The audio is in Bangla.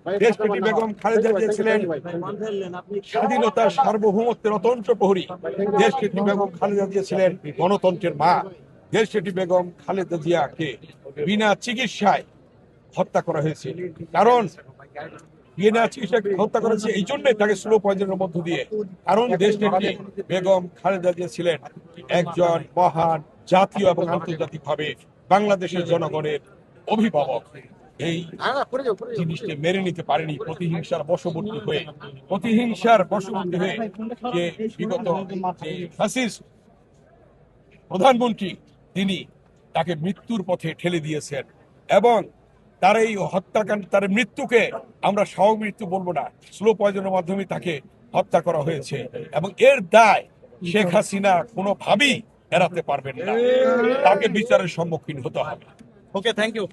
দেশনেত্রী বেগম খালেদা জিয়া ছিলেন স্বাধীনতার সার্বভৌমত্বের অতন্ত্র প্রহরী। দেশনেত্রী বেগম খালেদা জিয়া ছিলেন গণতন্ত্রের মা। দেশনেত্রী বেগম খালেদা জিয়াকে বিনা চিকিৎসায় হত্যা করা হয়েছে। কারণ বিনা চিকিৎসায় হত্যা করেছে এই জন্যই তাকে স্লো পয়জনের মধ্য দিয়ে। কারণ দেশনেত্রী বেগম খালেদা জিয়া ছিলেন একজন মহান জাতীয় এবং আন্তর্জাতিকভাবে বাংলাদেশের জনগণের অভিভাবক। এই জিনিসটা মেনে নিতে পারেনি প্রতিহিংসার বশবর্তী হয়ে যে বিগত যে ফ্যাসিস্ট প্রধানমন্ত্রী তিনি তাকে মৃত্যুর পথে ঠেলে দিয়েছেন। এবং তার এই হত্যাকাণ্ড, তার মৃত্যুকে আমরা স্বমৃত্যু বলবো না, স্লো পয়জনের মাধ্যমে তাকে হত্যা করা হয়েছে। এবং এর দায় শেখ হাসিনা কোনোভাবেই এড়াতে পারবেন না, তাকে বিচারের সম্মুখীন হতে হবে। ওকে, থ্যাংক ইউ।